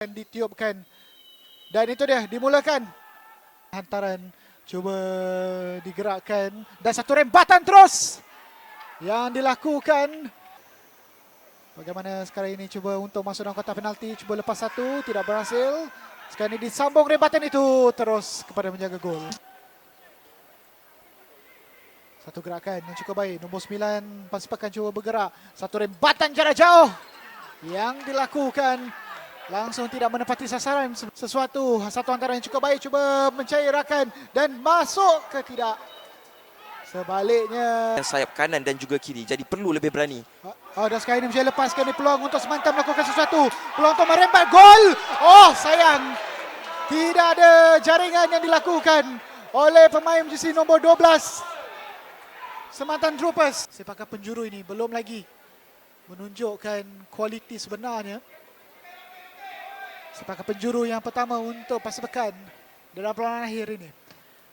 ditiupkan dan itu dia dimulakan hantaran cuba digerakkan dan satu rembatan terus yang dilakukan. Bagaimana sekarang ini cuba untuk masuk dalam kotak penalti, cuba lepas satu, tidak berhasil. Sekarang ini disambung rembatan itu terus kepada menjaga gol. Satu gerakan yang cukup baik, nombor 9 Pasipakan cuba bergerak, satu rembatan jarak jauh yang dilakukan. Langsung tidak menepati sasaran, satu antara yang cukup baik, cuba mencairkan dan masuk ke tidak. Sebaliknya sayap kanan dan juga kiri, jadi perlu lebih berani. Dan sekarang ini bisa lepaskan ni peluang untuk Semantan melakukan sesuatu. Peluang untuk merembat gol. Oh sayang, tidak ada jaringan yang dilakukan oleh pemain jersey nombor 12 Semantan Troopers. Sepakan penjuru ini belum lagi menunjukkan kualiti sebenarnya. Sepakan penjuru yang pertama untuk Pasipakan dalam perlawanan akhir ini.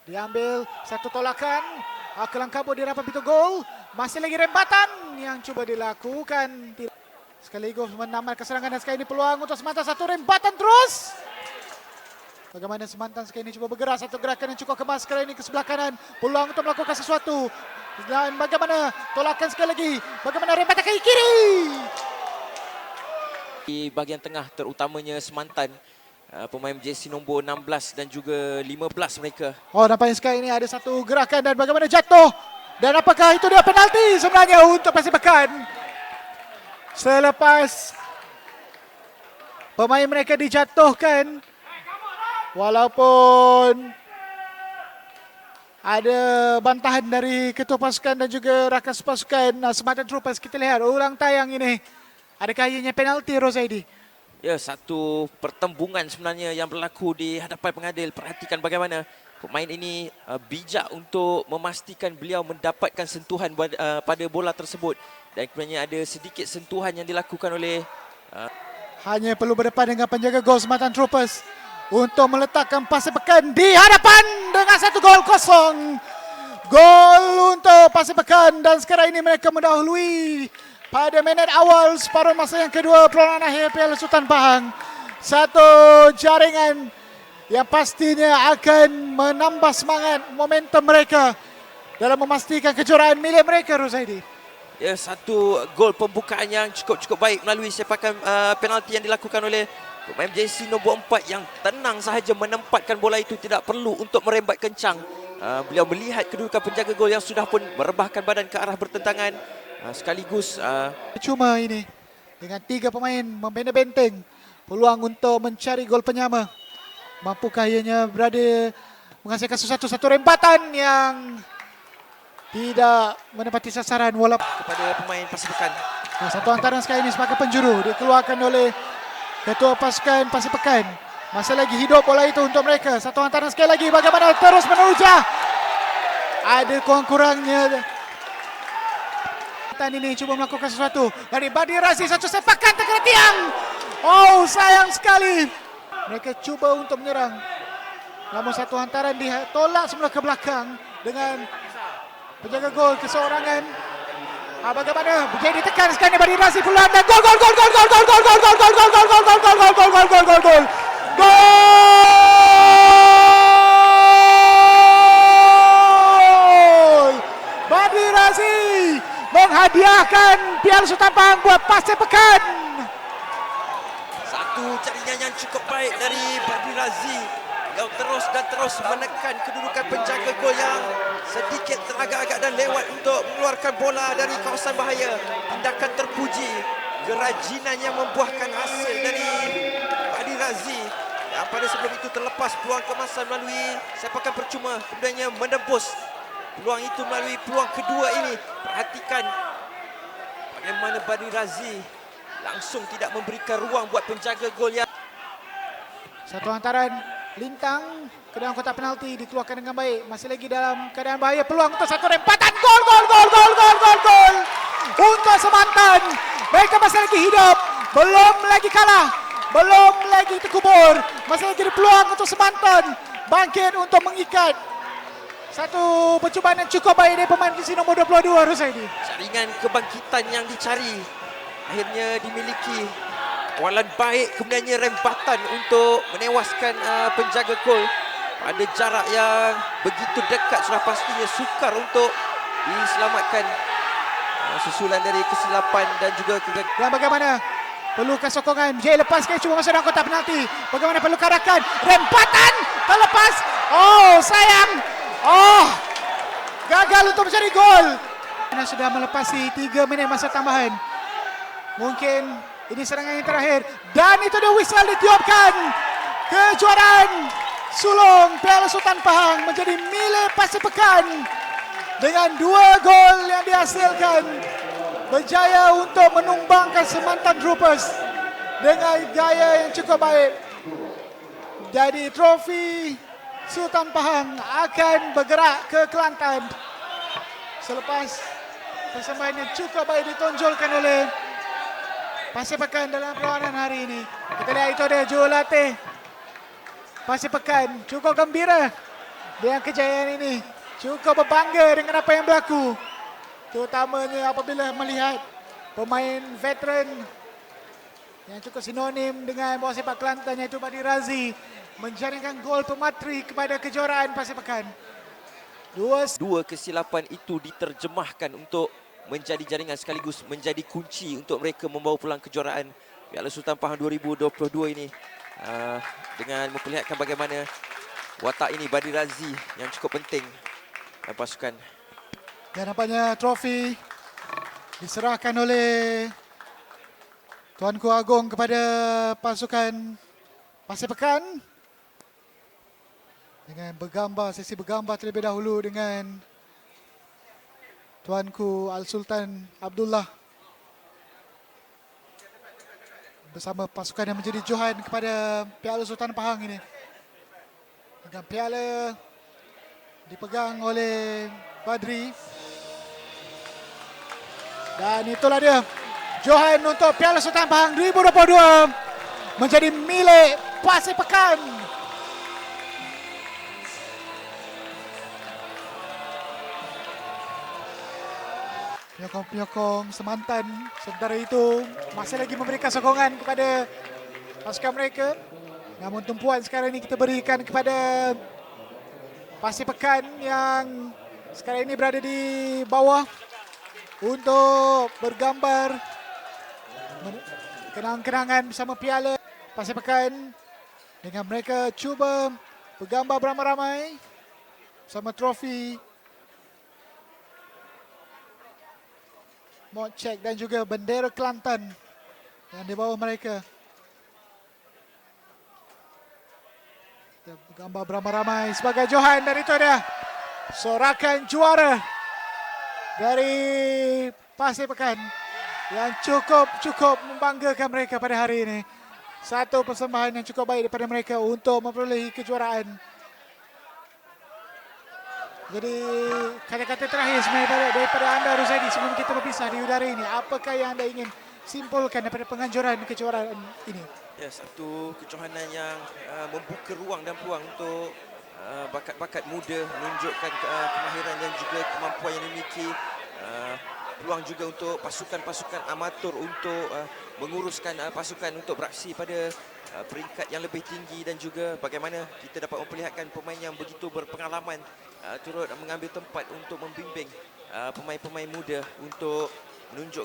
Diambil satu tolakan, kelang kabut di hadapan pintu gol. Masih lagi rembatan yang cuba dilakukan. Sekaligus menamatkan serangan dan sekali ini peluang untuk Semantan, satu rembatan terus. Bagaimana Semantan sekali ini cuba bergerak, satu gerakan yang cukup kemas sekali ini ke sebelah kanan. Peluang untuk melakukan sesuatu. Dan bagaimana tolakan sekali lagi. Bagaimana rembatan ke kiri. Di bahagian tengah terutamanya Semantan, pemain jersey nombor 16 dan juga 15 mereka. Nampaknya sekarang ini ada satu gerakan dan bagaimana jatuh. Dan apakah itu dia penalti sebenarnya untuk Pasipakan. Selepas pemain mereka dijatuhkan. Walaupun ada bantahan dari ketua pasukan dan juga rakan pasukan Semantan Troopers. Kita lihat ulang tayang ini. Adakah ianya penalti, Rozaidi? Ya, satu pertembungan sebenarnya yang berlaku di hadapan pengadil. Perhatikan bagaimana pemain ini bijak untuk memastikan beliau mendapatkan sentuhan pada bola tersebut. Dan kemudian ada sedikit sentuhan yang dilakukan oleh... Hanya perlu berdepan dengan penjaga gol Semantan Troopers untuk meletakkan Pasipakan di hadapan dengan 1-0. Gol untuk Pasipakan dan sekarang ini mereka mendahului pada minit awal separuh masa yang kedua perlawanan akhir Piala Sultan Pahang. Satu jaringan yang pastinya akan menambah semangat momentum mereka dalam memastikan kejuaraan milik mereka, Rozaidi. Ya, satu gol pembukaan yang cukup baik melalui sepakan penalti yang dilakukan oleh pemain jersey nombor 4 yang tenang sahaja menempatkan bola itu, tidak perlu untuk merembat kencang. Beliau melihat kedudukan penjaga gol yang sudah pun merebahkan badan ke arah bertentangan. Sekaligus cuma ini dengan 3 pemain membina benteng, peluang untuk mencari gol penyama. Mampukah ianya berada menghasilkan satu rembatan yang tidak menepati sasaran walaupun kepada pemain Pasipakan. Satu antara sekali ini sebagai penjuru dikeluarkan oleh ketua pasukan Pasipakan. Masih lagi hidup bola itu untuk mereka. Satu antara sekali lagi, bagaimana terus menerujah. Ada kurang-kurangnya. Ini cuba melakukan sesuatu dari Badi Razi, satu sepakan terkena tiang. Oh sayang sekali. Mereka cuba untuk menyerang, namun satu hantaran ditolak semula ke belakang dengan penjaga gol keseorangan. Bagaimana jadi ditekan sekarang Badi Razi pulang dan gol. Badi Razi menghadiahkan Piala Sultan Pahang buat Pasipakan. Satu jaringan yang cukup baik dari Badi Razi yang terus menekan kedudukan penjaga gol yang sedikit teragak-agak dan lewat untuk mengeluarkan bola dari kawasan bahaya. Tindakan terpuji, kerajinan yang membuahkan hasil dari Badi Razi. Yang pada sebelum itu terlepas peluang kemasan melalui sepakan percuma, kemudiannya menembus peluang itu melalui peluang kedua ini. Perhatikan bagaimana Badi Razi langsung tidak memberikan ruang buat penjaga gol yang... Satu hantaran lintang ke dalam kotak penalti dikeluarkan dengan baik. Masih lagi dalam keadaan bahaya, peluang untuk satu rembatan. Gol untuk Semantan. Mereka masih lagi hidup, belum lagi kalah, belum lagi terkubur. Masih lagi peluang untuk Semantan bangkit untuk mengikat. Satu percubaan yang cukup baik dari pemain jersey nombor 22, Rozaidi. Jaringan kebangkitan yang dicari akhirnya dimiliki kawalan baik, kemudiannya rembatan untuk menewaskan penjaga gol pada jarak yang begitu dekat. Sudah pastinya sukar untuk diselamatkan. Susulan dari kesilapan dan juga kegagalan. Dan bagaimana? Perlukan sokongan. Jay lepaskan, cuba masuk dalam kotak penalti. Bagaimana perlu karakan? Rempatan terlepas. Oh, sayang. Oh, gagal untuk mencari gol. Sudah melepasi 3 minit masa tambahan. Mungkin ini serangan yang terakhir. Dan itu dia whistle ditiupkan. Kejuaraan sulung Piala Sultan Pahang menjadi milik Pacifican. Dengan 2 gol yang dihasilkan, berjaya untuk menumbangkan Semantan Troopers dengan gaya yang cukup baik. Jadi trofi Sultan Pahang akan bergerak ke Kelantan selepas persembahan yang cukup baik ditonjolkan oleh Pacifican dalam perlawanan hari ini. Kita lihat itu dia jurulatih Pacifican cukup gembira dengan kejayaan ini. Cukup berbangga dengan apa yang berlaku. Terutamanya apabila melihat pemain veteran yang cukup sinonim dengan bola sepak Kelantan iaitu Badri Razi menjaringkan gol pematri kepada kejuaraan Pacifican. Dua kesilapan itu diterjemahkan untuk menjadi jaringan sekaligus menjadi kunci untuk mereka membawa pulang kejuaraan Piala Sultan Pahang 2022 ini. Dengan memperlihatkan bagaimana watak ini Badri Razi yang cukup penting dan pasukan. Dan nampaknya trofi diserahkan oleh Tuanku Agong kepada pasukan Pacifican dengan bergambar, sesi bergambar terlebih dahulu dengan Tuanku Al-Sultan Abdullah bersama pasukan yang menjadi johan kepada Piala Sultan Pahang ini. Dengan piala dipegang oleh Badri. Dan itulah dia johan untuk Piala Sultan Pahang 2022 menjadi milik Pacifican. Penyokong-penyokong Semantan sementara itu masih lagi memberikan sokongan kepada pasukan mereka. Namun tumpuan sekarang ini kita berikan kepada Pacifican yang sekarang ini berada di bawah untuk bergambar kenang-kenangan bersama piala. Pacifican dengan mereka cuba bergambar beramai-ramai bersama trofi Mocek dan juga bendera Kelantan yang di bawah mereka. Bergambar beramai-ramai sebagai johan, dan itu dia sorakan juara dari Pacifican yang cukup membanggakan mereka pada hari ini. Satu persembahan yang cukup baik daripada mereka untuk memperolehi kejuaraan. Jadi kata-kata terakhir sebenarnya daripada anda Ruzadi sebelum kita berpisah di udara ini, apakah yang anda ingin simpulkan daripada penganjuran kejuaraan ini? Ya, satu kejohanan yang membuka ruang dan peluang untuk bakat-bakat muda menunjukkan kemahiran dan juga kemampuan yang dimiliki. Peluang juga untuk pasukan-pasukan amatur untuk menguruskan pasukan untuk beraksi pada peringkat yang lebih tinggi, dan juga bagaimana kita dapat memperlihatkan pemain yang begitu berpengalaman turut mengambil tempat untuk membimbing pemain-pemain muda untuk menunjuk